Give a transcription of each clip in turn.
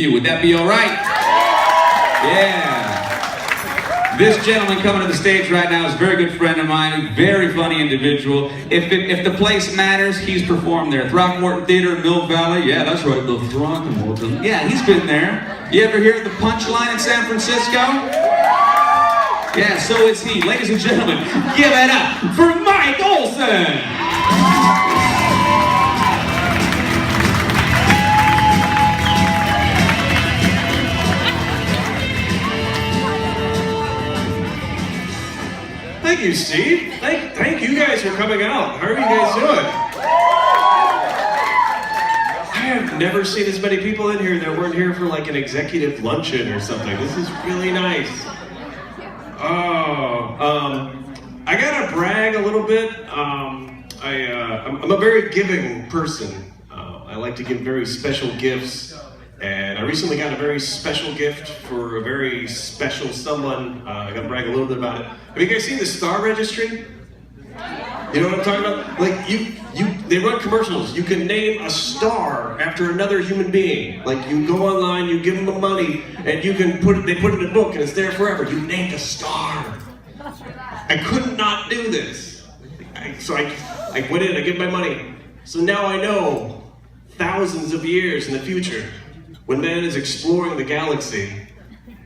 Would that be all right? Yeah. This gentleman coming to the stage right now is a very good friend of mine, a very funny individual. If the place matters, he's performed there. Throckmorton Theater in Mill Valley. Yeah, that's right, the Throckmorton. Yeah, he's been there. You ever hear the Punchline in San Francisco? Yeah, so is he. Ladies and gentlemen, give it up for Mike Olson! Thank you, Steve. Thank you guys for coming out. How are you guys doing? I have never seen as many people in here that weren't here for like an executive luncheon or something. This is really nice. I gotta brag a little bit. I'm a very giving person. I like to give very special gifts. And I recently got a very special gift for a very special someone. I gotta brag a little bit about it. Have you guys seen the Star Registry? You know what I'm talking about? Like they run commercials. You can name a star after another human being. Like you go online, you give them the money, and you can they put it in a book and it's there forever. You named a star. I could not do this. So I went in, I give my money. So now I know thousands of years in the future, when man is exploring the galaxy,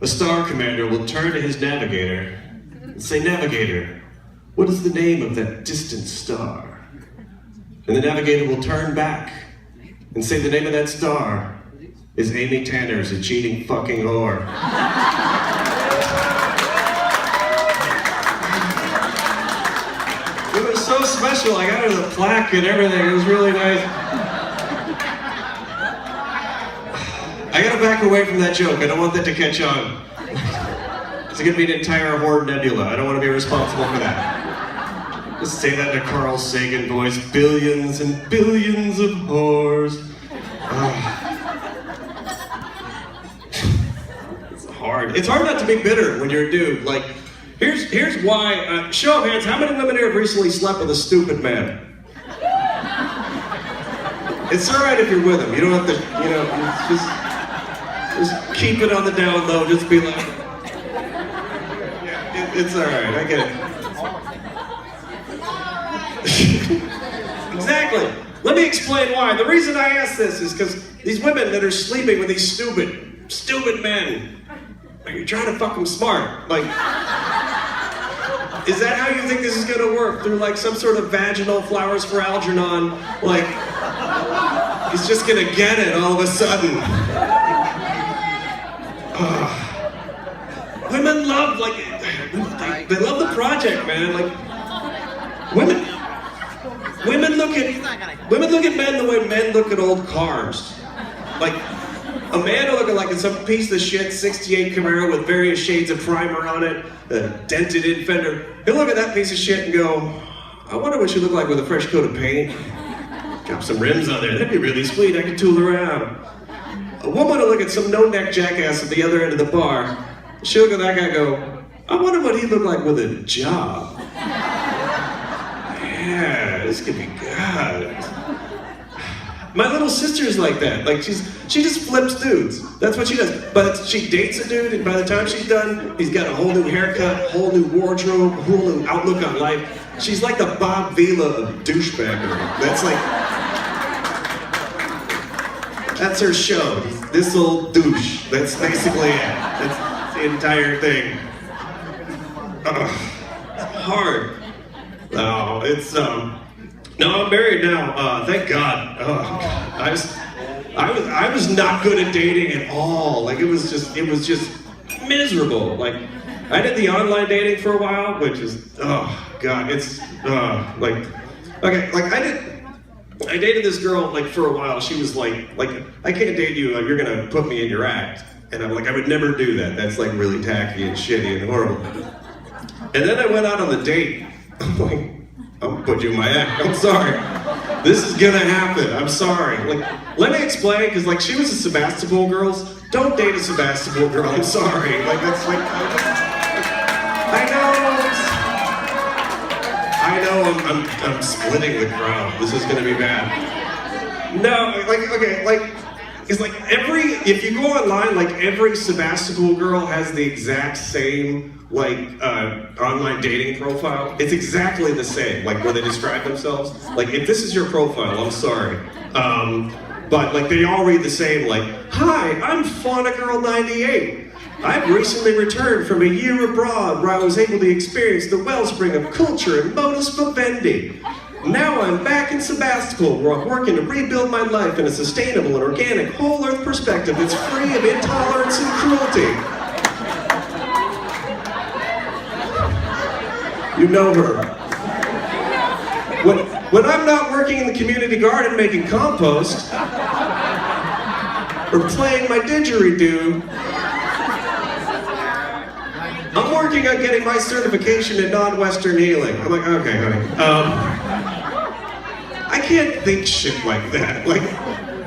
the Star Commander will turn to his navigator and say, "Navigator, what is the name of that distant star?" And the navigator will turn back and say, "The name of that star is Amy Tanner's a cheating fucking whore." It was so special. I got her the plaque and everything. It was really nice. I gotta back away from that joke. I don't want that to catch on. It's gonna be an entire horde nebula. I don't want to be responsible for that. Just say that in a Carl Sagan voice. Billions and billions of whores. It's hard. It's hard not to be bitter when you're a dude. Like, here's why. Show of hands, how many women here have recently slept with a stupid man? It's alright if you're with him. You don't have to, you know, just keep it on the down low, just be like, yeah, it's alright, I get it. Exactly. Let me explain why. The reason I ask this is because these women that are sleeping with these stupid men, like you're trying to fuck them smart. Like, is that how you think this is gonna work? Through like some sort of vaginal flowers for Algernon, like, he's just gonna get it all of a sudden. Women love, like, they love the project, man. Like, women look at men the way men look at old cars. Like, a man will look at like some piece of shit 68 Camaro with various shades of primer on it, a dented in fender. He'll look at that piece of shit and go, "I wonder what she look like with a fresh coat of paint. Drop some rims on there, that'd be really sweet, I could tool around." A woman will look at some no-neck jackass at the other end of the bar. She'll look at that guy and go, "I wonder what he'd look like with a job. Yeah, this could be good." My little sister's like that. Like she just flips dudes. That's what she does. But she dates a dude, and by the time she's done, he's got a whole new haircut, whole new wardrobe, whole new outlook on life. She's like the Bob Vila of douchebaggery. That's her show. This old douche. That's basically it. That's the entire thing. It's hard. No, it's no, I'm married now. Thank God. Oh, God. I was not good at dating at all. Like it was just miserable. Like I did the online dating for a while, which is oh God, it's like okay, like I dated this girl like for a while. She was like I can't date you. You're gonna put me in your act. And I'm like, I would never do that. That's like really tacky and shitty and horrible. And then I went out on the date. I'm like, I'll put you in my act. I'm sorry. This is gonna happen. I'm sorry. Like, let me explain, because like she was a Sebastopol girls. Don't date a Sebastopol girl. I'm sorry. Like that's like I know I'm splitting the crowd. This is gonna be bad. No, like okay, like It's like if you go online, like every Sebastopol girl has the exact same online dating profile. It's exactly the same, like where they describe themselves. Like if this is your profile, I'm sorry. But like they all read the same, like, "Hi, I'm Fauna Girl 98. I've recently returned from a year abroad where I was able to experience the wellspring of culture and modus vivendi. Now I'm back in Sebastopol where I'm working to rebuild my life in a sustainable and organic whole earth perspective that's free of intolerance and cruelty." You know her. When I'm not working in the community garden making compost, or playing my didgeridoo, I'm working on getting my certification in non-Western healing. I'm like, okay, honey. I can't think shit like that. Like,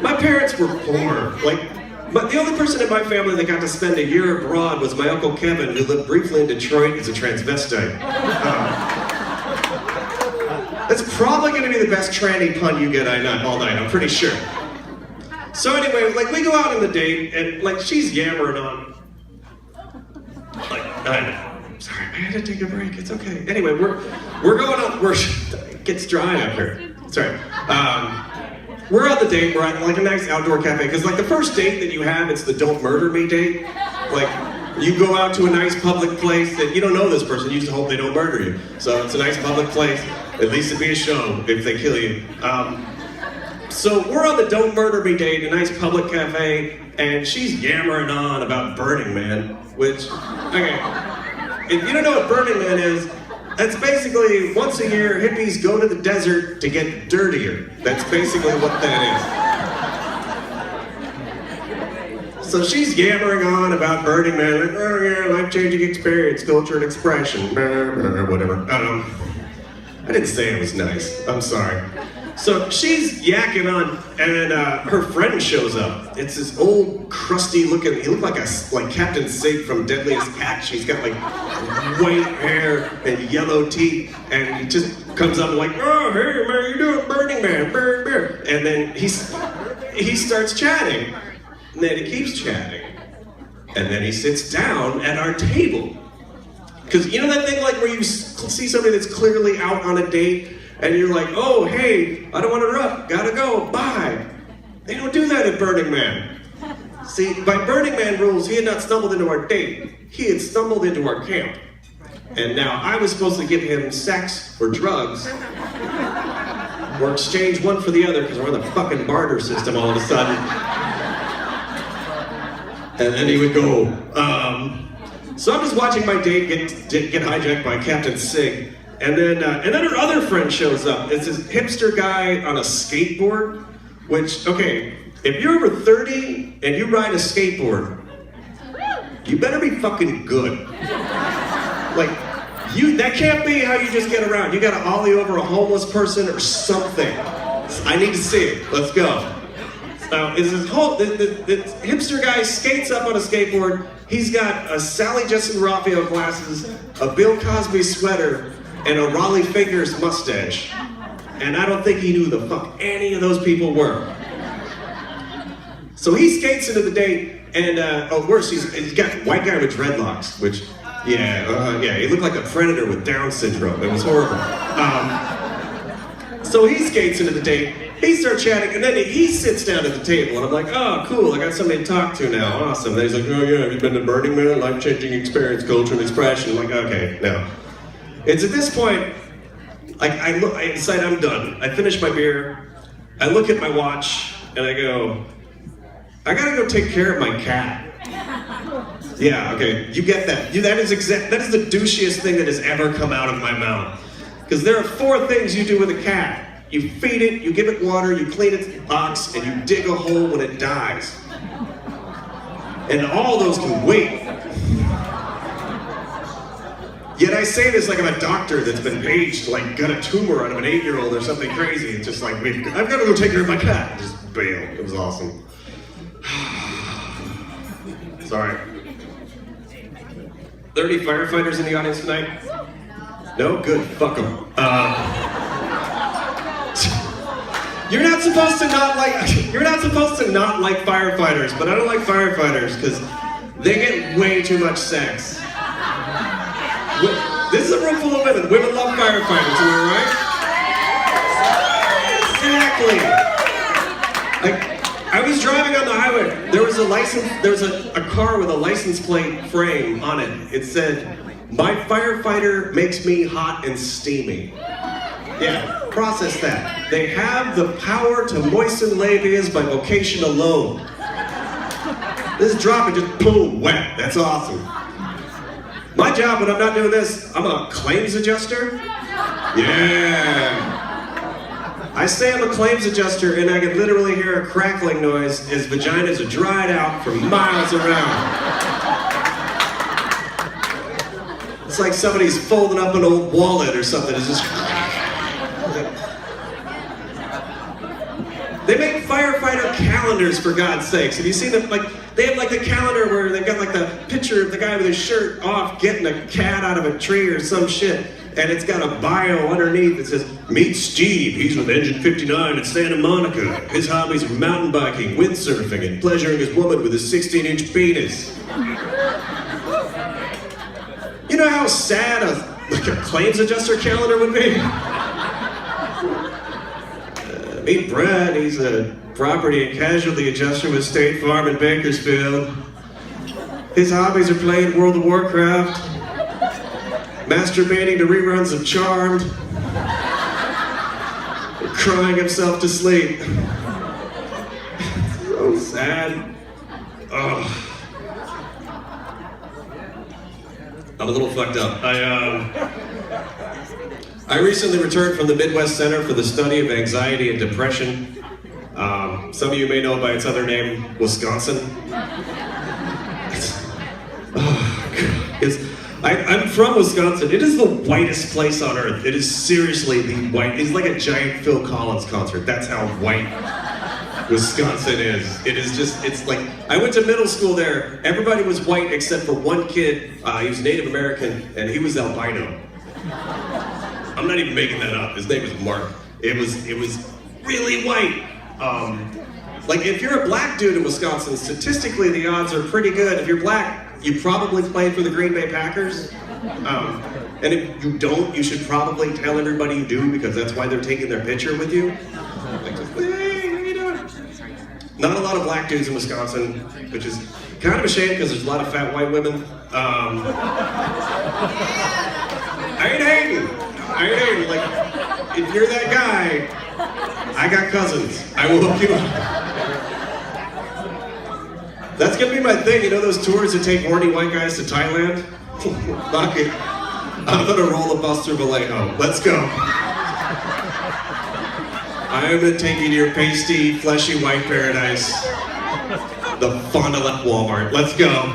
my parents were poor. But the only person in my family that got to spend a year abroad was my Uncle Kevin, who lived briefly in Detroit as a transvestite. That's probably going to be the best tranny pun you get all night, I'm pretty sure. So anyway, like we go out on the date, and like she's yammering on. Like, sorry, I had to take a break. It's okay. Anyway, we're going on. It gets dry up here. Sorry. We're on the date. We're at like a nice outdoor cafe because like the first date that you have, it's the "don't murder me" date. Like you go out to a nice public place that you don't know this person. You just hope they don't murder you. So it's a nice public place. At least it'd be a show if they kill you. So we're on the "don't murder me" date, a nice public cafe, and she's yammering on about Burning Man, which, okay, if you don't know what Burning Man is, that's basically once a year hippies go to the desert to get dirtier. That's basically what that is. So she's yammering on about Burning Man, like, oh yeah, life-changing experience, culture and expression, whatever. I didn't say it was nice, I'm sorry. So she's yakking on, and her friend shows up. It's this old, crusty looking, he looked like Captain Sig from Deadliest Catch. She's got like white hair and yellow teeth, and he just comes up like, oh, hey man, you doing Burning Man, burn, burn. And then he starts chatting, and then he keeps chatting. And then he sits down at our table. Because you know that thing like where you see somebody that's clearly out on a date, and you're like, oh, hey, I don't want to interrupt, gotta go, bye. They don't do that at Burning Man. See, by Burning Man rules, he had not stumbled into our date. He had stumbled into our camp. And now I was supposed to give him sex or drugs, or exchange one for the other, because we're in the fucking barter system all of a sudden. And then he would go, so I'm just watching my date get hijacked by Captain Sig. And then her other friend shows up. It's this hipster guy on a skateboard, which, okay, if you're over 30 and you ride a skateboard, you better be fucking good. Like, that can't be how you just get around. You gotta ollie over a homeless person or something. I need to see it. Let's go. This hipster guy skates up on a skateboard. He's got a Sally Jessy Raphael glasses, a Bill Cosby sweater, and a Raleigh Fingers mustache. And I don't think he knew the fuck any of those people were. So he skates into the date, and worse, he's got a white guy with dreadlocks, which, yeah, he looked like a predator with Down syndrome. It was horrible. So he skates into the date, he starts chatting, and then he sits down at the table, and I'm like, oh, cool, I got somebody to talk to now, awesome. Then he's like, oh yeah, have you been to Burning Man? Life-changing experience, culture and expression. I'm like, okay, no. It's at this point, like I decide I'm done. I finish my beer, I look at my watch, and I go, I gotta go take care of my cat. Yeah, okay, you get that. That is the douchiest thing that has ever come out of my mouth. Because there are 4 things you do with a cat. You feed it, you give it water, you clean its box, and you dig a hole when it dies. And all those can wait. Yet I say this like I'm a doctor that's been paged, like got a tumor out of an 8-year-old or something crazy. It's just like, I've got to go take care of my cat. Just bail. It was awesome. Sorry. 30 firefighters in the audience tonight? No? Good. Fuck them. You're not supposed to not like firefighters, but I don't like firefighters because they get way too much sex. This is a room full of women. Women love firefighters, am I right? Exactly. I was driving on the highway. There was a car with a license plate frame on it. It said, "My firefighter makes me hot and steamy." Yeah, process that. They have the power to moisten labias by vocation alone. This drop and just boom, wet. That's awesome. My job when I'm not doing this, I'm a claims adjuster. Yeah. I say I'm a claims adjuster and I can literally hear a crackling noise as vaginas are dried out for miles around. It's like somebody's folding up an old wallet or something. It's just... They make firefighter calendars, for God's sakes. Have you seen them? Like, they have like the calendar where they've got like the picture of the guy with his shirt off getting a cat out of a tree or some shit. And it's got a bio underneath that says, "Meet Steve, he's with Engine 59 in Santa Monica. His hobbies are mountain biking, windsurfing, and pleasuring his woman with his 16-inch penis." You know how sad a claims adjuster calendar would be? Meet Brad, he's a property and casualty adjuster with State Farm in Bakersfield. His hobbies are playing World of Warcraft, masturbating to reruns of Charmed, and crying himself to sleep. So sad. Ugh. I'm a little fucked up. I recently returned from the Midwest Center for the Study of Anxiety and Depression. Some of you may know by its other name, Wisconsin. I'm from Wisconsin. It is the whitest place on earth. It is seriously the white. It's like a giant Phil Collins concert. That's how white Wisconsin is. It is just, it's like, I went to middle school there. Everybody was white except for one kid. He was Native American and he was albino. I'm not even making that up. His name was Mark. It was really white. Like if you're a black dude in Wisconsin, statistically the odds are pretty good. If you're black, you probably play for the Green Bay Packers. And if you don't, you should probably tell everybody you do because that's why they're taking their picture with you. Like just, hey, how you doing? Not a lot of black dudes in Wisconsin, which is kind of a shame because there's a lot of fat white women. I ain't hating. Like, if you're that guy, I got cousins. I will hook you up. That's gonna be my thing. You know those tours that take horny white guys to Thailand? Fuck it. I'm gonna roll a bus through Vallejo. Let's go. I'm gonna take you to your pasty, fleshy white paradise. The Fond du Lac Walmart. Let's go.